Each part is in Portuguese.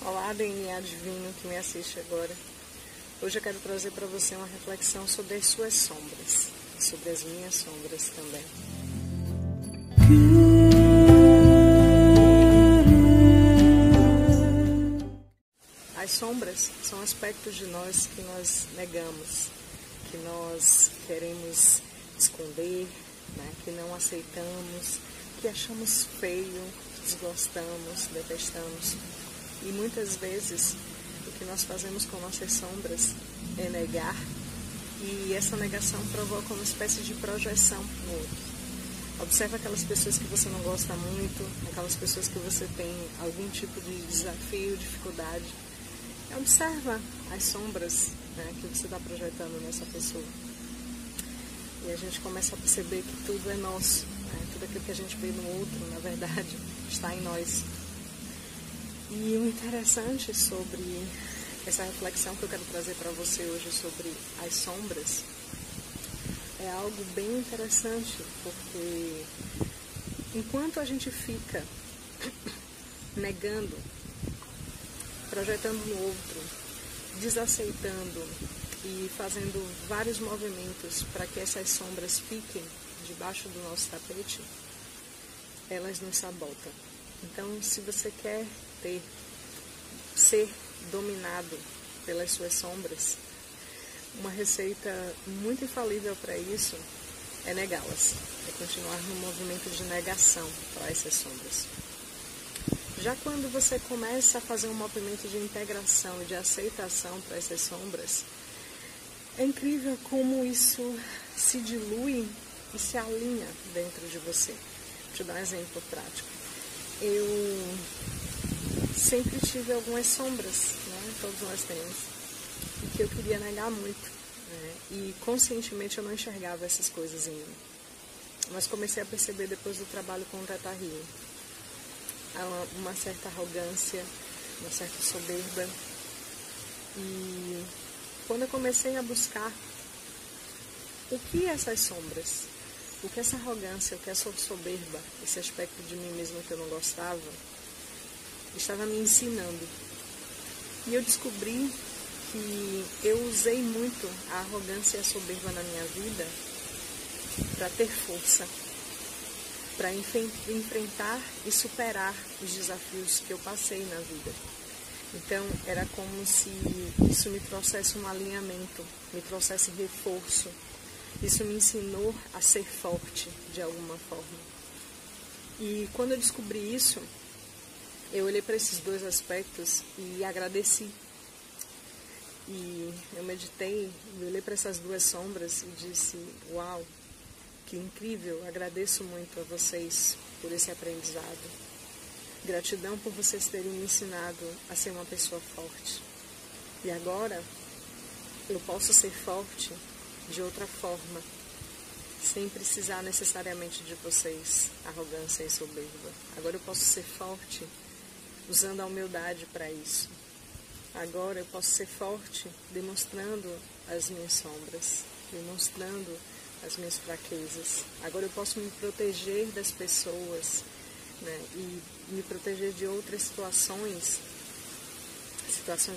Olá, DNA Divino que me assiste agora. Hoje eu quero trazer para você uma reflexão sobre as suas sombras, sobre as minhas sombras também. As sombras são aspectos de nós que nós negamos, que nós queremos esconder, que não aceitamos, que achamos feio, desgostamos, detestamos. E muitas vezes o que nós fazemos com nossas sombras é negar, e essa negação provoca uma espécie de projeção no outro. Observa aquelas pessoas que você não gosta muito, aquelas pessoas que você tem algum tipo de desafio, dificuldade. Observa as sombras que você está projetando nessa pessoa. E a gente começa a perceber que tudo é nosso, tudo aquilo que a gente vê no outro, na verdade, está em nós. E o interessante sobre essa reflexão que eu quero trazer para você hoje sobre as sombras é algo bem interessante, porque enquanto a gente fica negando, projetando no outro, desaceitando e fazendo vários movimentos para que essas sombras fiquem debaixo do nosso tapete, elas nos sabotam. Então, se você quer ser dominado pelas suas sombras, uma receita muito infalível para isso é negá-las, é continuar no movimento de negação para essas sombras. Já quando você começa a fazer um movimento de integração e de aceitação para essas sombras, é incrível como isso se dilui e se alinha dentro de você. Vou te dar um exemplo prático. Eu sempre tive algumas sombras, todos nós temos, e que eu queria negar muito, e conscientemente eu não enxergava essas coisas em mim. Mas comecei a perceber depois do trabalho com o Theta Healing uma certa arrogância, uma certa soberba, e quando eu comecei a buscar o que essas sombras, o que essa arrogância, o que essa soberba, esse aspecto de mim mesmo que eu não gostava, estava me ensinando. E eu descobri que eu usei muito a arrogância e a soberba na minha vida para ter força, para enfrentar e superar os desafios que eu passei na vida. Então, era como se isso me trouxesse um alinhamento, me trouxesse reforço. Isso me ensinou a ser forte de alguma forma. E quando eu descobri isso, eu olhei para esses dois aspectos e agradeci. E eu meditei, eu olhei para essas duas sombras e disse: uau, que incrível, agradeço muito a vocês por esse aprendizado. Gratidão por vocês terem me ensinado a ser uma pessoa forte. E agora eu posso ser forte de outra forma, sem precisar necessariamente de vocês, arrogância e soberba. Agora eu posso ser forte usando a humildade para isso. Agora eu posso ser forte demonstrando as minhas sombras, demonstrando as minhas fraquezas. Agora eu posso me proteger das pessoas, e me proteger de outras situações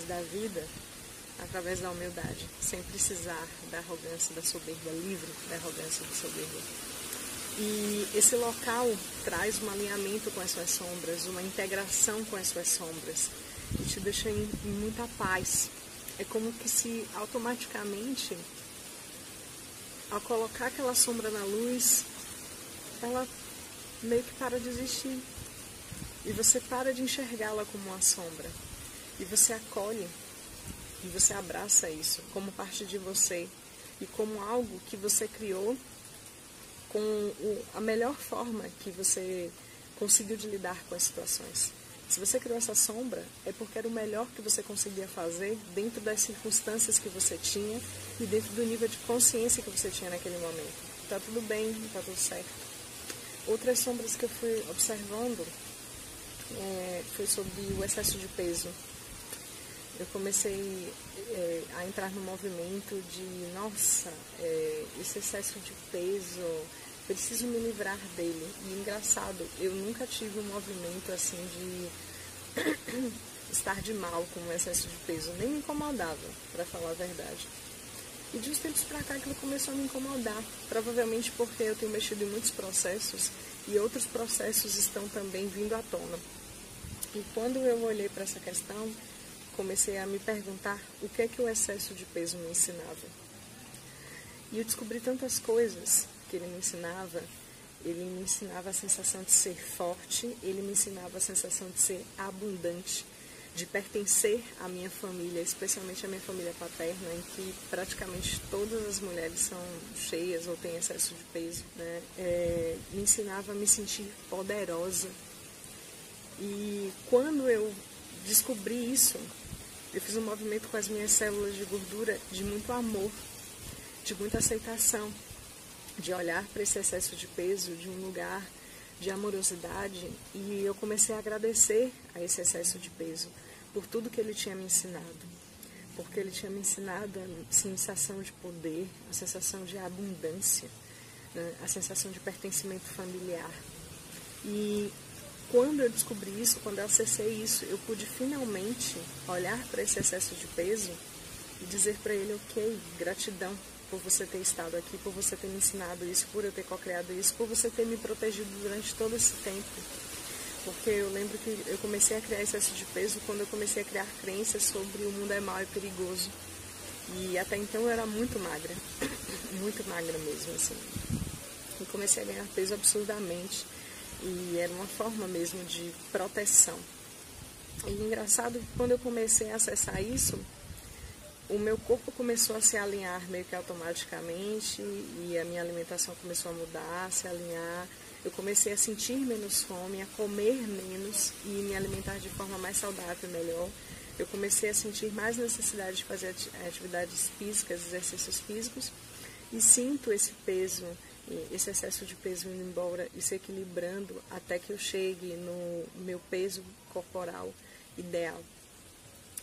da vida, através da humildade, sem precisar da arrogância, da soberba, livre da arrogância e da soberba. E esse local traz um alinhamento com as suas sombras, uma integração com as suas sombras, e te deixa em muita paz. É como que se automaticamente, ao colocar aquela sombra na luz, ela meio que para de existir. E você para de enxergá-la como uma sombra. E você acolhe, e você abraça isso como parte de você, e como algo que você criou com a melhor forma que você conseguiu de lidar com as situações. Se você criou essa sombra, é porque era o melhor que você conseguia fazer dentro das circunstâncias que você tinha e dentro do nível de consciência que você tinha naquele momento. Tá tudo bem, tá tudo certo. Outras sombras que eu fui observando foi sobre o excesso de peso. Eu comecei a entrar no movimento de, nossa, esse excesso de peso, preciso me livrar dele. E engraçado, eu nunca tive um movimento assim de estar de mal com o excesso de peso, nem me incomodava, para falar a verdade. E de uns tempos para cá aquilo começou a me incomodar, provavelmente porque eu tenho mexido em muitos processos e outros processos estão também vindo à tona. E quando eu olhei para essa questão, comecei a me perguntar o que é que o excesso de peso me ensinava. E eu descobri tantas coisas que ele me ensinava. Ele me ensinava a sensação de ser forte, ele me ensinava a sensação de ser abundante, de pertencer à minha família, especialmente à minha família paterna, em que praticamente todas as mulheres são cheias ou têm excesso de peso, né? Me ensinava a me sentir poderosa. E quando eu descobri isso, eu fiz um movimento com as minhas células de gordura de muito amor, de muita aceitação, de olhar para esse excesso de peso de um lugar de amorosidade, e eu comecei a agradecer a esse excesso de peso por tudo que ele tinha me ensinado, porque ele tinha me ensinado a sensação de poder, a sensação de abundância, né? A sensação de pertencimento familiar. E quando eu descobri isso, quando eu acessei isso, eu pude finalmente olhar para esse excesso de peso e dizer para ele: ok, gratidão por você ter estado aqui, por você ter me ensinado isso, por eu ter co-criado isso, por você ter me protegido durante todo esse tempo. Porque eu lembro que eu comecei a criar excesso de peso quando eu comecei a criar crenças sobre o mundo é mau e perigoso. E até então eu era muito magra mesmo, assim. E comecei a ganhar peso absurdamente. E era uma forma mesmo de proteção. E engraçado que quando eu comecei a acessar isso, o meu corpo começou a se alinhar meio que automaticamente e a minha alimentação começou a mudar, a se alinhar. Eu comecei a sentir menos fome, a comer menos e me alimentar de forma mais saudável e melhor. Eu comecei a sentir mais necessidade de fazer atividades físicas, exercícios físicos, e sinto esse peso, esse excesso de peso indo embora e se equilibrando até que eu chegue no meu peso corporal ideal,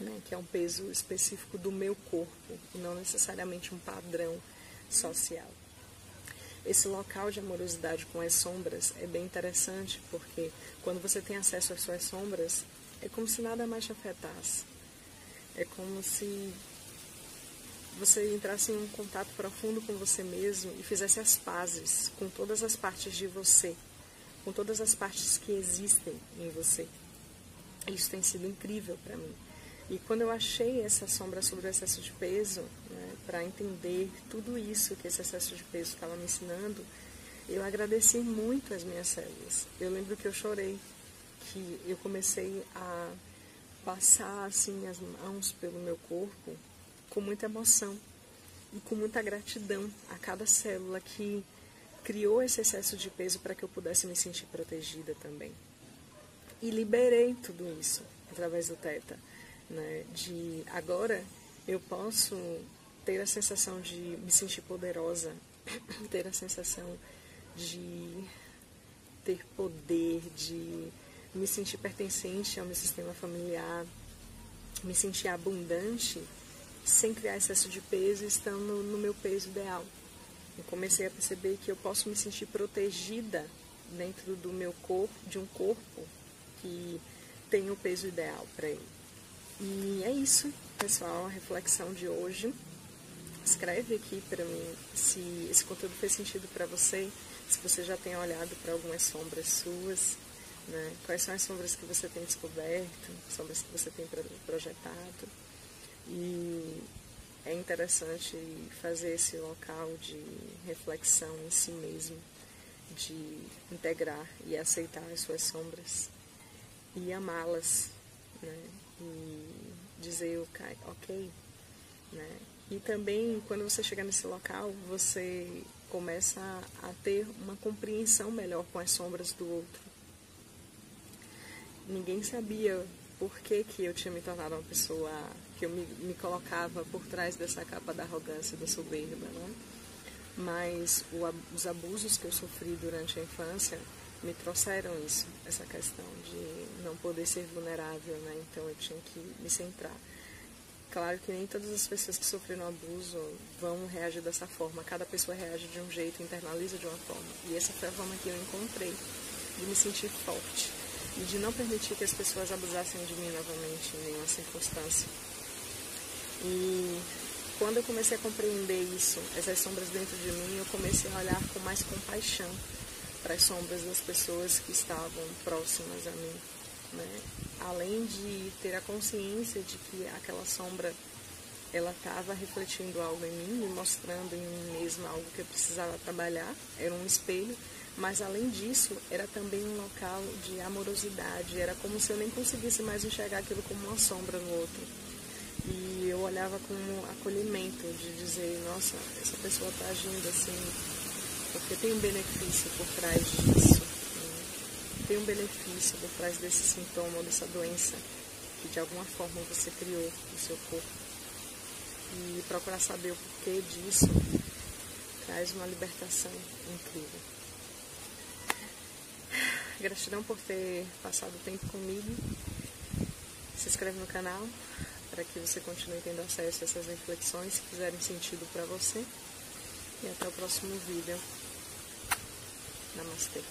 né, que é um peso específico do meu corpo e não necessariamente um padrão social. Esse local de amorosidade com as sombras é bem interessante, porque quando você tem acesso às suas sombras, é como se nada mais te afetasse. É como se você entrasse em um contato profundo com você mesmo e fizesse as pazes com todas as partes de você, com todas as partes que existem em você. Isso tem sido incrível para mim. E quando eu achei essa sombra sobre o excesso de peso, né, para entender tudo isso que esse excesso de peso estava me ensinando, eu agradeci muito as minhas células. Eu lembro que eu chorei, que eu comecei a passar assim as mãos pelo meu corpo com muita emoção e com muita gratidão a cada célula que criou esse excesso de peso para que eu pudesse me sentir protegida também. E liberei tudo isso através do Theta. Né, de agora eu posso ter a sensação de me sentir poderosa, ter a sensação de ter poder, de me sentir pertencente ao meu sistema familiar, me sentir abundante, sem criar excesso de peso, estando no meu peso ideal. Eu comecei a perceber que eu posso me sentir protegida dentro do meu corpo, de um corpo que tem o peso ideal para ele. E é isso, pessoal, a reflexão de hoje. Escreve aqui para mim se esse conteúdo fez sentido para você, se você já tem olhado para algumas sombras suas, né? Quais são as sombras que você tem descoberto, sombras que você tem projetado. E é interessante fazer esse local de reflexão em si mesmo, de integrar e aceitar as suas sombras e amá-las, né? E dizer ok, né? E também quando você chegar nesse local, você começa a ter uma compreensão melhor com as sombras do outro. Ninguém sabia por que eu tinha me tornado uma pessoa que eu me colocava por trás dessa capa da arrogância, da soberba, né? Mas os abusos que eu sofri durante a infância me trouxeram isso, essa questão de não poder ser vulnerável, né? Então eu tinha que me centrar. Claro que nem todas as pessoas que sofreram abuso vão reagir dessa forma. Cada pessoa reage de um jeito, internaliza de uma forma. E essa foi a forma que eu encontrei de me sentir forte, e de não permitir que as pessoas abusassem de mim novamente em nenhuma circunstância. E quando eu comecei a compreender isso, essas sombras dentro de mim, eu comecei a olhar com mais compaixão para as sombras das pessoas que estavam próximas a mim, né? Além de ter a consciência de que aquela sombra, ela estava refletindo algo em mim, me mostrando em mim mesma algo que eu precisava trabalhar, era um espelho, mas além disso, era também um local de amorosidade, era como se eu nem conseguisse mais enxergar aquilo como uma sombra no outro. E eu olhava como acolhimento, de dizer, nossa, essa pessoa está agindo assim, porque tem um benefício por trás disso, né? Tem um benefício por trás desse sintoma, dessa doença, que de alguma forma você criou no seu corpo. E procurar saber o porquê disso traz uma libertação incrível. Gratidão por ter passado tempo comigo. Se inscreve no canal para que você continue tendo acesso a essas reflexões que fizerem sentido para você. E até o próximo vídeo. Namastê.